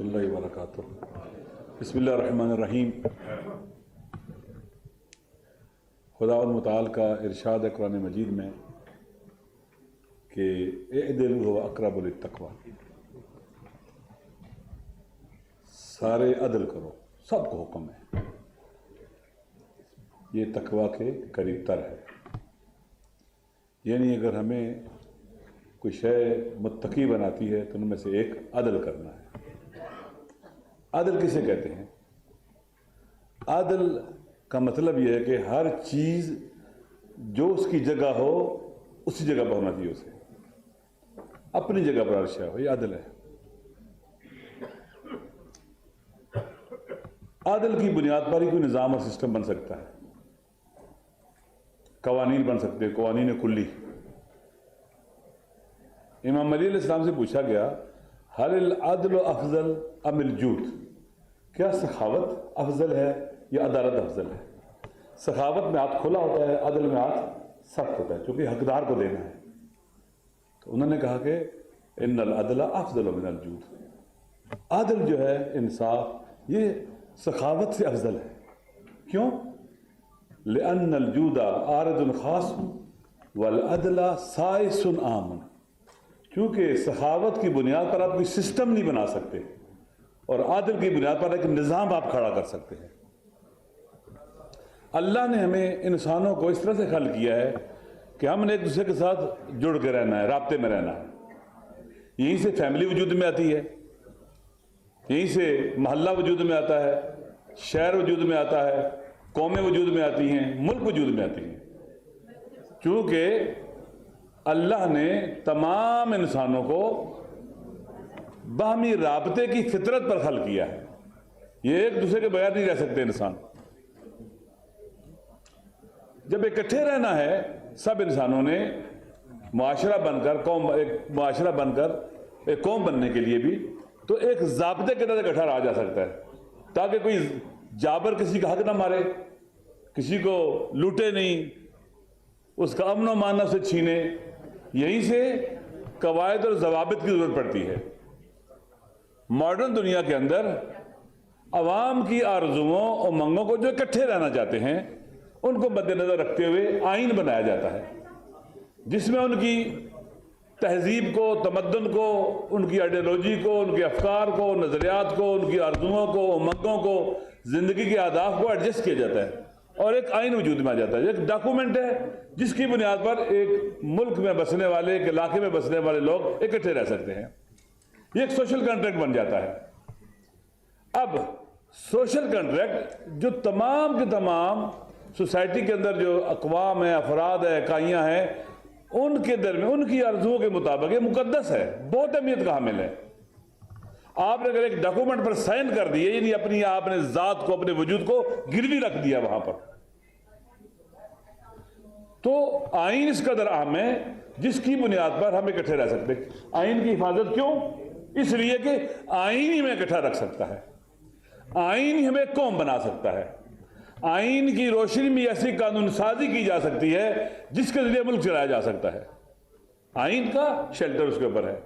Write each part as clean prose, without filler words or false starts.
اللہ وبرکاتہ۔ بسم اللہ الرحمن الرحیم۔ خداوند متعال کا ارشاد ہے قرآن مجید میں کہ اعدلوا هو اقرب للتقوی، سارے عدل کرو، سب کو حکم ہے، یہ تقوی کے قریب تر ہے۔ یعنی اگر ہمیں کوئی شے متقی بناتی ہے تو ان میں سے ایک عدل کرنا ہے۔ عدل کسے کہتے ہیں؟ عدل کا مطلب یہ ہے کہ ہر چیز جو اس کی جگہ ہو اسی جگہ پر ہونا چاہیے، اسے اپنی جگہ پر ہر شے ہو، یہ عدل ہے۔ عدل کی بنیاد پر ہی کوئی نظام اور سسٹم بن سکتا ہے، قوانین بن سکتے ہیں، قوانین کلی۔ امام علی علیہ السلام سے پوچھا گیا حل العدل افضل ام الجود، کیا سخاوت افضل ہے یا عدالت افضل ہے؟ سخاوت میں ہاتھ کھلا ہوتا ہے، عدل میں ہاتھ سخت ہوتا ہے، چونکہ حقدار کو دینا ہے۔ تو انہوں نے کہا کہ ان العدل افضل من الجود، عدل جو ہے، انصاف، یہ سخاوت سے افضل ہے۔ کیوں؟ لأن الجود عارض خاص والعدل سائس عام، کیونکہ سخاوت کی بنیاد پر آپ کوئی سسٹم نہیں بنا سکتے اور عادل کی بنیاد پر ایک نظام آپ کھڑا کر سکتے ہیں۔ اللہ نے ہمیں انسانوں کو اس طرح سے خلق کیا ہے کہ ہم نے ایک دوسرے کے ساتھ جڑ کے رہنا ہے، رابطے میں رہنا ہے۔ یہیں سے فیملی وجود میں آتی ہے، یہیں سے محلہ وجود میں آتا ہے، شہر وجود میں آتا ہے، قومیں وجود میں آتی ہیں، ملک وجود میں آتی ہیں، چونکہ اللہ نے تمام انسانوں کو باہمی رابطے کی فطرت پر خلق کیا ہے۔ یہ ایک دوسرے کے بغیر نہیں رہ سکتے انسان۔ جب اکٹھے رہنا ہے سب انسانوں نے معاشرہ بن کر، ایک معاشرہ بن کر ایک قوم بننے کے لیے بھی تو ایک ضابطے کے تحت اکٹھا رہا جا سکتا ہے، تاکہ کوئی جابر کسی کا حق نہ مارے، کسی کو لوٹے نہیں، اس کا امن و امان سے چھینے۔ یہیں سے قواعد اور ضوابط کی ضرورت پڑتی ہے۔ ماڈرن دنیا کے اندر عوام کی آرزوؤں اور منگوں کو جو اکٹھے رہنا چاہتے ہیں ان کو مد نظر رکھتے ہوئے آئین بنایا جاتا ہے، جس میں ان کی تہذیب کو، تمدن کو، ان کی آئیڈیالوجی کو، ان کے افکار کو، نظریات کو، ان کی آرزوؤں کو، امنگوں کو، زندگی کے اہداف کو ایڈجسٹ کیا جاتا ہے اور ایک آئین وجود میں آ جاتا ہے۔ ایک ڈاکومنٹ ہے جس کی بنیاد پر ایک ملک میں بسنے والے، ایک علاقے میں بسنے والے لوگ اکٹھے رہ سکتے ہیں۔ یہ ایک سوشل کنٹریکٹ بن جاتا ہے۔ اب سوشل کنٹریکٹ جو تمام کے تمام سوسائٹی کے اندر جو اقوام ہیں، افراد ہیں، اکائیاں ہیں، ان کے درمیان ان کی آرزوؤں کے مطابق یہ مقدس ہے، بہت اہمیت کا حامل ہے۔ آپ نے اگر ایک ڈاکومنٹ پر سائن کر دیے، یعنی اپنی آپ نے ذات کو، اپنے وجود کو گروی رکھ دیا وہاں پر، تو آئین اس قدر اہم ہے جس کی بنیاد پر ہم اکٹھے رہ سکتے ہیں۔ آئین کی حفاظت کیوں؟ اس لیے کہ آئین ہی ہمیں اکٹھا رکھ سکتا ہے، آئین ہی ہمیں قوم بنا سکتا ہے۔ آئین کی روشنی میں ایسی قانون سازی کی جا سکتی ہے جس کے ذریعے ملک چلایا جا سکتا ہے۔ آئین کا شیلٹر اس کے اوپر ہے۔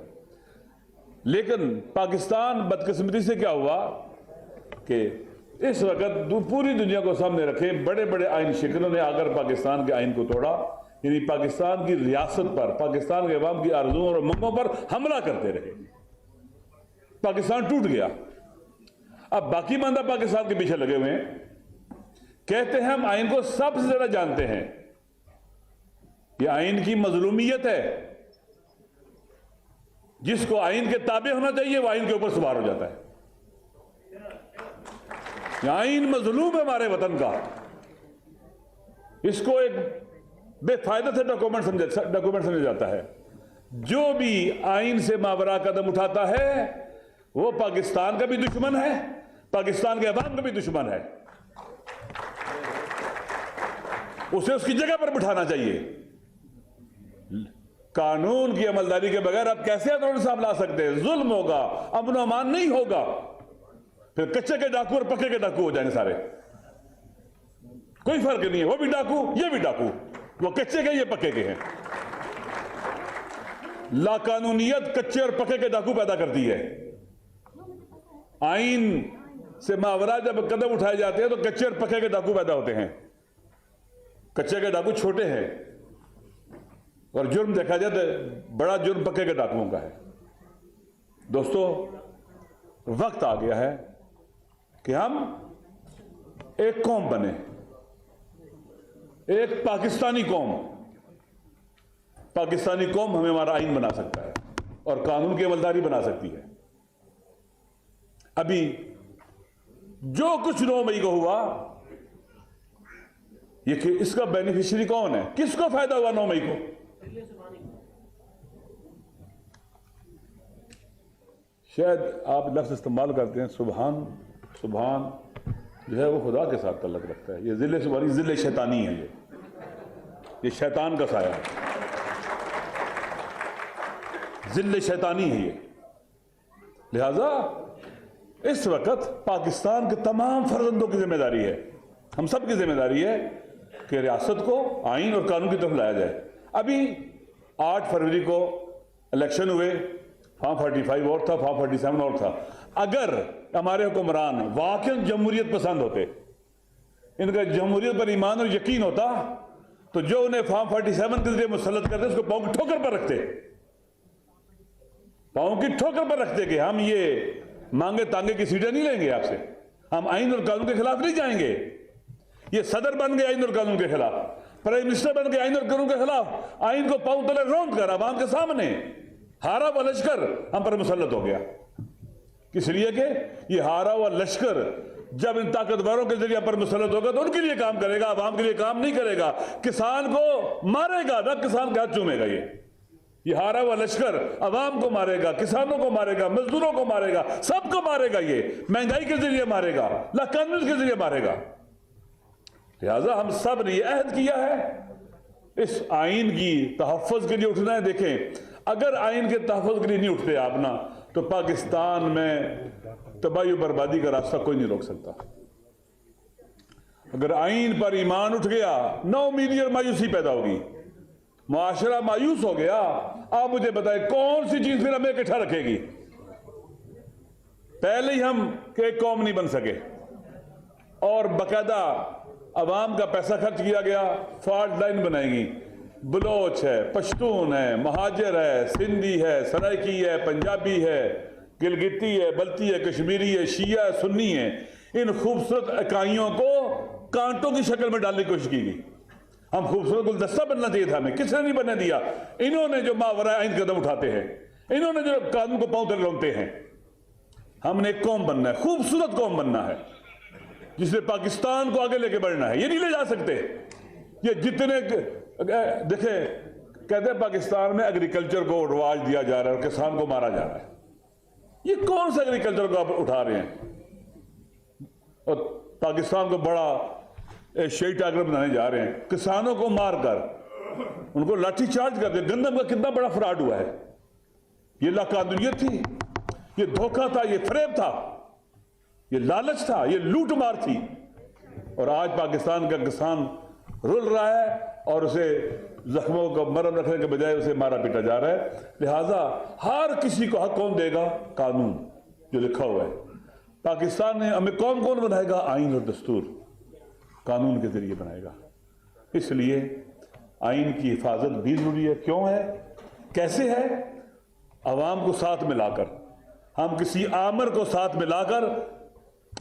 لیکن پاکستان بدقسمتی سے کیا ہوا کہ اس وقت پوری دنیا کو سامنے رکھے بڑے بڑے آئین شکنوں نے آ کر پاکستان کے آئین کو توڑا، یعنی پاکستان کی ریاست پر، پاکستان کے عوام کی آرزوؤں اور امنگوں پر حملہ کرتے رہے۔ پاکستان ٹوٹ گیا۔ اب باقی بندہ پاکستان کے پیچھے لگے ہوئے ہیں، کہتے ہیں ہم آئین کو سب سے زیادہ جانتے ہیں۔ یہ آئین کی مظلومیت ہے، جس کو آئین کے تابع ہونا چاہیے وہ آئین کے اوپر سوار ہو جاتا ہے۔ یہ آئین مظلوم ہے ہمارے وطن کا، اس کو ایک بے فائدہ سے ڈاکومنٹ سمجھا جاتا ہے۔ جو بھی آئین سے ماورا قدم اٹھاتا ہے وہ پاکستان کا بھی دشمن ہے، پاکستان کے عوام کا بھی دشمن ہے۔ اسے اس کی جگہ پر بٹھانا چاہیے۔ قانون کی عملداری کے بغیر آپ کیسے عدل و انصاف لا سکتے ہیں؟ ظلم ہوگا، امن و امان نہیں ہوگا، پھر کچے کے ڈاکو اور پکے کے ڈاکو ہو جائیں گے سارے، کوئی فرق نہیں ہے، وہ بھی ڈاکو یہ بھی ڈاکو، وہ کچے کے یہ پکے کے ہیں۔ لا قانونیت کچے اور پکے کے ڈاکو پیدا کرتی ہے۔ آئین سے ماورا جب قدم اٹھائے جاتے ہیں تو کچے اور پکے کے ڈاکو پیدا ہوتے ہیں. کچے کے ڈاکو چھوٹے ہیں اور جرم دیکھا جائے تو بڑا جرم پکے کے ڈاکوؤں کا ہے. دوستو وقت آ گیا ہے کہ ہم ایک قوم بنے, ایک پاکستانی قوم. پاکستانی قوم ہمیں ہمارا آئین بنا سکتا ہے اور قانون کی عملداری بنا سکتی ہے. ابھی جو کچھ 9 مئی کو ہوا, یہ کہ اس کا بینیفیشری کون ہے؟ کس کو فائدہ ہوا 9 مئی کو؟ شاید آپ لفظ استعمال کرتے ہیں سبحان. سبحان جو ہے وہ خدا کے ساتھ تعلق رکھتا ہے. یہ ذل سبحانی ذل شیطانی ہے. یہ شیطان کا سایہ ہے, ذل شیطانی ہے یہ. لہذا اس وقت پاکستان کے تمام فرزندوں کی ذمہ داری ہے, ہم سب کی ذمہ داری ہے کہ ریاست کو آئین اور قانون کی طرف لایا جائے. ابھی 8 فروری کو الیکشن ہوئے, فارم 45 اور تھا, فارم 47 اور تھا. اگر ہمارے حکمران واقعی جمہوریت پسند ہوتے, ان کا جمہوریت پر ایمان اور یقین ہوتا, تو جو انہیں فارم 47 کے ذریعے مسلط کرتے اس کو پاؤں کی ٹھوکر پر رکھتے, پاؤں کی ٹھوکر پر رکھتے کہ ہم یہ مانگے تانگے کی سیٹیں نہیں لیں گے آپ سے, ہم آئین اور قانون کے خلاف نہیں جائیں گے. یہ صدر بن گئے آئین اور قانون کے خلاف, پرائم منسٹر بن گئے آئین اور قانون کے خلاف, آئین کو پاؤں تلے رونٹ کر عوام کے سامنے ہارا ہوا لشکر ہم پر مسلط ہو گیا. اس لیے کہ یہ ہارا ہوا لشکر جب ان طاقتوروں کے ذریعے پر مسلط ہوگا تو ان کے لیے کام کرے گا, عوام کے لیے کام نہیں کرے گا. کسان کو مارے گا نہ کسان کا ہاتھ چومے گا. یہ ہارا ہوا لشکر عوام کو مارے گا, کسانوں کو مارے گا, مزدوروں کو مارے گا, سب کو مارے گا. یہ مہنگائی کے ذریعے مارے گا, لاقانونیت کے ذریعے مارے گا. لہذا ہم سب نے یہ عہد کیا ہے اس آئین کی تحفظ کے لیے اٹھنا ہے. دیکھیں اگر آئین کے تحفظ کے لیے نہیں اٹھتے آپ نا, تو پاکستان میں تباہی و بربادی کا راستہ کوئی نہیں روک سکتا. اگر آئین پر ایمان اٹھ گیا, نو امیدی اور مایوسی پیدا ہوگی, معاشرہ مایوس ہو گیا. آپ مجھے بتائیں کون سی چیز پھر ہمیں اکٹھا رکھے گی؟ پہلے ہی ہم کہ ایک قوم نہیں بن سکے اور باقاعدہ عوام کا پیسہ خرچ کیا گیا, فالٹ لائن بنائے گی. بلوچ ہے, پشتون ہے, مہاجر ہے, سندھی ہے, سرائکی ہے, پنجابی ہے, گلگتی ہے, بلتی ہے, کشمیری ہے, شیعہ ہے, سنی ہے. ان خوبصورت اکائیوں کو کانٹوں کی شکل میں ڈالنے کی کوشش کی گئی. ہم خوبصورت گلدستہ بننا چاہیے تھا ہمیں, کس نے نہیں بننے دیا. انہوں نے جو ماورائے آئین قدم اٹھاتے ہیں, انہوں نے جو قانون کو پاؤں تلے رونگتے ہیں. ہم نے ایک قوم بننا ہے, خوبصورت قوم بننا ہے جس نے پاکستان کو آگے لے کے بڑھنا ہے. یہ نہیں لے جا سکتے. یہ جتنے دیکھیں کہتے ہیں پاکستان میں ایگریکلچر کو رواج دیا جا رہا ہے اور کسان کو مارا جا رہا ہے. یہ کون سا ایگریکلچر کو آپ اٹھا رہے ہیں اور پاکستان کو بڑا ایشیائی ٹائگر بنانے جا رہے ہیں؟ کسانوں کو مار کر ان کو لاٹھی چارج کر کے. گندم کا کتنا بڑا فراڈ ہوا ہے. یہ لاقانونیت تھی, یہ دھوکہ تھا, یہ فریب تھا, یہ لالچ تھا, یہ لوٹ مار تھی. اور آج پاکستان کا کسان رول رہا ہے اور اسے زخموں کا مرہم رکھنے کے بجائے اسے مارا پیٹا جا رہا ہے. لہٰذا ہر کسی کو حق کون دے گا؟ قانون جو لکھا ہوا ہے. پاکستان نے ہمیں کون بنائے گا؟ آئین اور دستور قانون کے ذریعے بنائے گا. اس لیے آئین کی حفاظت بھی ضروری ہے. کیوں ہے؟ کیسے ہے؟ عوام کو ساتھ ملا کر. ہم کسی آمر کو ساتھ ملا کر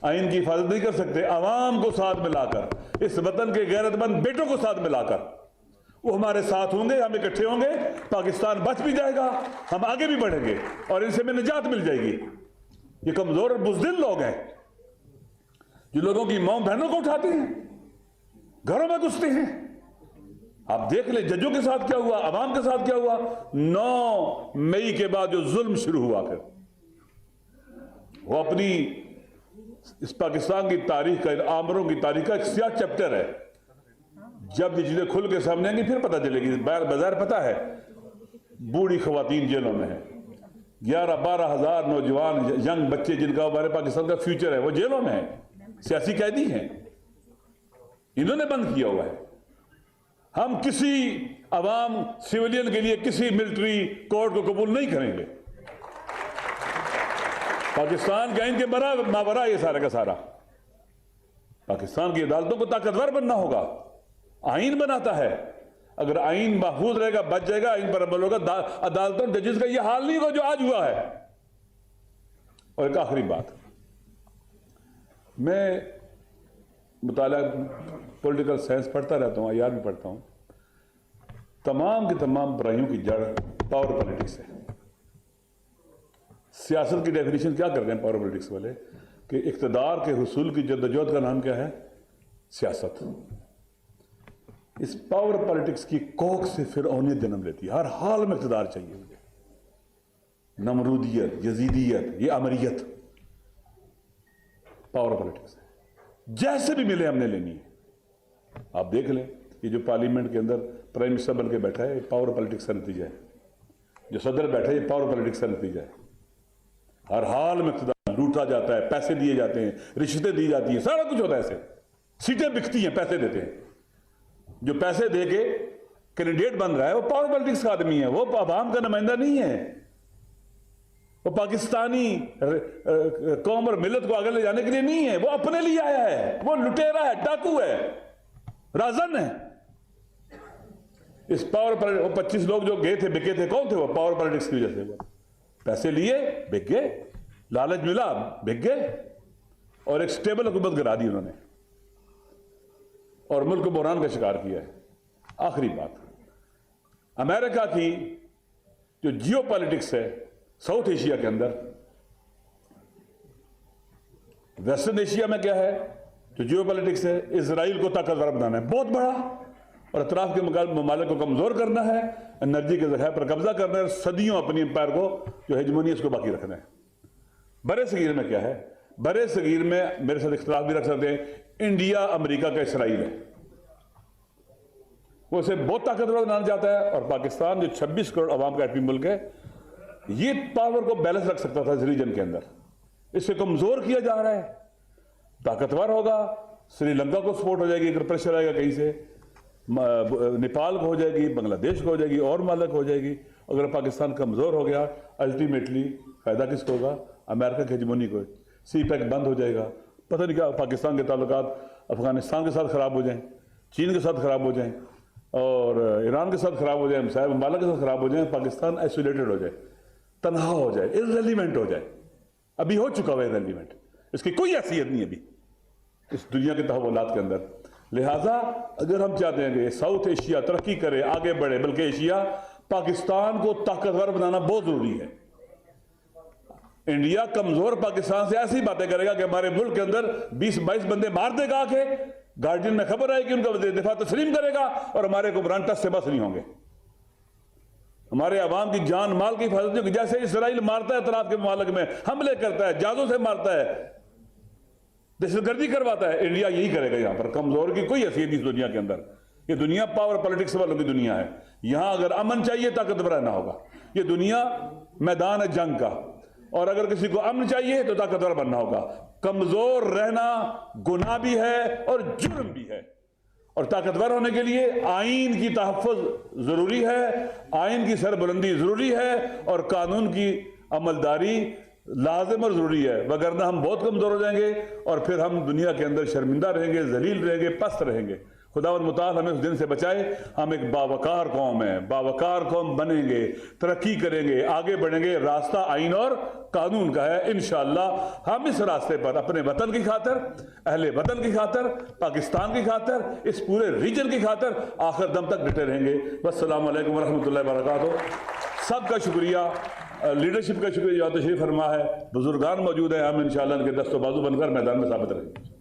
آئین کی حفاظت نہیں کر سکتے. عوام کو ساتھ ملا کر, اس وطن کے غیرت مند بیٹوں کو ساتھ ملا کر, وہ ہمارے ساتھ ہوں گے, ہم اکٹھے ہوں گے, پاکستان بچ بھی جائے گا, ہم آگے بھی بڑھیں گے اور ان سے ہمیں نجات مل جائے گی. یہ کمزور اور بزدل لوگ ہیں جو لوگوں کی ماں بہنوں کو اٹھاتے ہیں, گھروں میں گھستے ہیں. آپ دیکھ لیں ججوں کے ساتھ کیا ہوا, عوام کے ساتھ کیا ہوا. 9 مئی کے بعد جو ظلم شروع ہوا, پھر وہ اپنی اس پاکستان کی تاریخ کا, آمروں کی تاریخ کا ایک سیاہ چیپٹر ہے. جب یہ چیزیں کھل کے سامنے آئیں گی پھر پتہ چلے گی. بظاہر پتہ ہے بوڑھی خواتین جیلوں میں ہیں, 11-12 ہزار نوجوان ینگ بچے جن کا ہمارے پاکستان کا فیوچر ہے وہ جیلوں میں ہیں, سیاسی قیدی ہیں, انہوں نے بند کیا ہوا ہے. ہم کسی عوام سیولین کے لیے کسی ملٹری کورٹ کو قبول نہیں کریں گے. پاکستان کے آئین کے ماورا یہ سارا کا سارا. پاکستان کی عدالتوں کو طاقتور بننا ہوگا. آئین بناتا ہے, اگر آئین محفوظ رہے گا, بچ جائے گا, آئین پر عمل ہوگا. عدالتوں ججز کا یہ حال نہیں ہوگا جو آج ہوا ہے. اور ایک آخری بات, میں مطالعہ پولیٹیکل سائنس پڑھتا رہتا ہوں, IR بھی پڑھتا ہوں. تمام کی تمام برائیوں کی جڑ پاور پالیٹکس ہے. سیاست کی ڈیفینیشن کیا کر رہے ہیں پاور پالیٹکس والے, کہ اقتدار کے حصول کی جدوجہد کا نام کیا ہے؟ سیاست. اس پاور پالیٹکس کی کوکھ سے فرعونیت جنم لیتی ہے. ہر حال میں اقتدار چاہیے مجھے. نمرودیت, یزیدیت, یہ امریت پاور پالیٹکس ہے. جیسے بھی ملے ہم نے لینی ہے. آپ دیکھ لیں, یہ جو پارلیمنٹ کے اندر پرائم منسٹر بن کے بیٹھا ہے, یہ پاور پالیٹکس کا نتیجہ ہے. جو صدر بیٹھا ہے, یہ پاور پالیٹکس کا نتیجہ ہے. ہر حال میں اقتدار لوٹا جاتا ہے, پیسے دیے جاتے ہیں, رشوتیں دی جاتی ہیں, سارا کچھ ہوتا ہے ایسے. سیٹیں بکتی ہیں, پیسے دیتے ہیں. جو پیسے دے کے کینڈیڈیٹ بن رہا ہے وہ پاور پالیٹکس کا آدمی ہے, وہ عوام کا نمائندہ نہیں ہے. وہ پاکستانی قوم اور ملت کو آگے لے جانے کے لیے نہیں ہے, وہ اپنے لیے آیا ہے. وہ لٹیرا ہے, ڈاکو ہے, رازن ہے. اس پاور پالیٹکس, وہ 25 لوگ جو گئے تھے, بکے تھے, کون تھے وہ؟ پاور پالیٹکس کی وجہ سے. وہ پیسے لیے, بک گئے, لالچ ملا, بک گئے, اور ایک سٹیبل حکومت گرا دی انہوں نے, اور ملک کو بحران کا شکار کیا ہے. آخری بات, امریکہ کی جو جیو پالیٹکس ہے ساؤتھ ایشیا کے اندر, ویسٹرن ایشیا میں کیا ہے جو جیو پالیٹکس ہے؟ اسرائیل کو طاقتور بنانا ہے, بہت بڑا, اور اطراف کے ممالک کو کمزور کرنا ہے, انرجی کے ذخائر پر قبضہ کرنا ہے, اور صدیوں اپنی امپائر کو جو ہیجمونی ہے اس کو باقی رکھنا ہے. برے صغیر میں کیا ہے؟ برے صغیر میں میرے ساتھ اختلاف بھی رکھ سکتے ہیں, انڈیا امریکہ کا اسرائیل ہے. وہ اسے بہت طاقتور بنانا چاہتا ہے, اور پاکستان جو 26 کروڑ عوام کا ایٹمی ملک ہے, یہ پاور کو بیلنس رکھ سکتا تھا اس ریجن کے اندر. اسے کمزور کیا جا رہا ہے. طاقتور ہوگا, سری لنکا کو سپورٹ ہو جائے گی اگر پریشر آئے گا کہیں سے, نیپال کو ہو جائے گی, بنگلہ دیش کو ہو جائے گی, اور ممالک ہو جائے گی. اگر پاکستان کمزور ہو گیا, الٹیمیٹلی فائدہ کس کو ہوگا؟ امریکہ کی ہیجمونی کو. سی پیک بند ہو جائے گا, پتہ نہیں کیا, پاکستان کے تعلقات افغانستان کے ساتھ خراب ہو جائیں, چین کے ساتھ خراب ہو جائیں, اور ایران کے ساتھ خراب ہو جائیں, مسائل ممالک کے ساتھ خراب ہو جائیں, پاکستان آئسولیٹڈ ہو جائے, تنہا ہو جائے, irrelevant ہو جائے. ابھی ہو چکا ہوا irrelevant, اس کی کوئی حیثیت نہیں ابھی اس دنیا کے تحولات کے اندر. لہٰذا اگر ہم چاہتے ہیں کہ ساؤتھ ایشیا ترقی کرے, آگے بڑھے, بلکہ ایشیا, پاکستان کو طاقتور بنانا بہت ضروری ہے. انڈیا کمزور پاکستان سے ایسی باتیں کرے گا کہ ہمارے ملک کے اندر 20-22 بندے مار دے گا, کہ گارڈین میں خبر آئے کہ ان کا وزیر دفاع تسلیم کرے گا, اور ہمارے حکمران ٹس سے بس نہیں ہوں گے. ہمارے عوام کی جان مال کی حفاظت ہوگی. جیسے اسرائیل مارتا ہے اطراف کے ممالک میں, حملے کرتا ہے, جہازوں سے مارتا ہے, دہشت گردی کرواتا ہے, انڈیا یہی کرے گا. یہاں پر کمزور کی کوئی حیثیت نہیں اس دنیا کے اندر. یہ دنیا پاور پالیٹکس والوں کی دنیا ہے. یہاں اگر امن چاہیے طاقتور رہنا ہوگا. یہ دنیا میدان ہے جنگ کا, اور اگر کسی کو امن چاہیے تو طاقتور بننا ہوگا. کمزور رہنا گناہ بھی ہے اور جرم بھی ہے, اور طاقتور ہونے کے لیے آئین کی تحفظ ضروری ہے, آئین کی سربلندی ضروری ہے, اور قانون کی عملداری لازم اور ضروری ہے. وگرنہ ہم بہت کمزور ہو جائیں گے, اور پھر ہم دنیا کے اندر شرمندہ رہیں گے, ذلیل رہیں گے, پست رہیں گے. خداوند متعال ہمیں اس دن سے بچائے. ہم ایک باوقار قوم ہیں, باوقار قوم بنیں گے, ترقی کریں گے, آگے بڑھیں گے. راستہ آئین اور قانون کا ہے. انشاءاللہ ہم اس راستے پر اپنے وطن کی خاطر, اہل وطن کی خاطر, پاکستان کی خاطر, اس پورے ریجن کی خاطر آخر دم تک ڈٹے رہیں گے. والسلام علیکم ورحمۃ اللہ وبرکاتہ. سب کا شکریہ, لیڈرشپ کا شکریہ جو تشریف فرما ہے. بزرگان موجود ہیں, ہم انشاءاللہ ان کے دست و بازو بن کر میدان میں ثابت رہیں گے.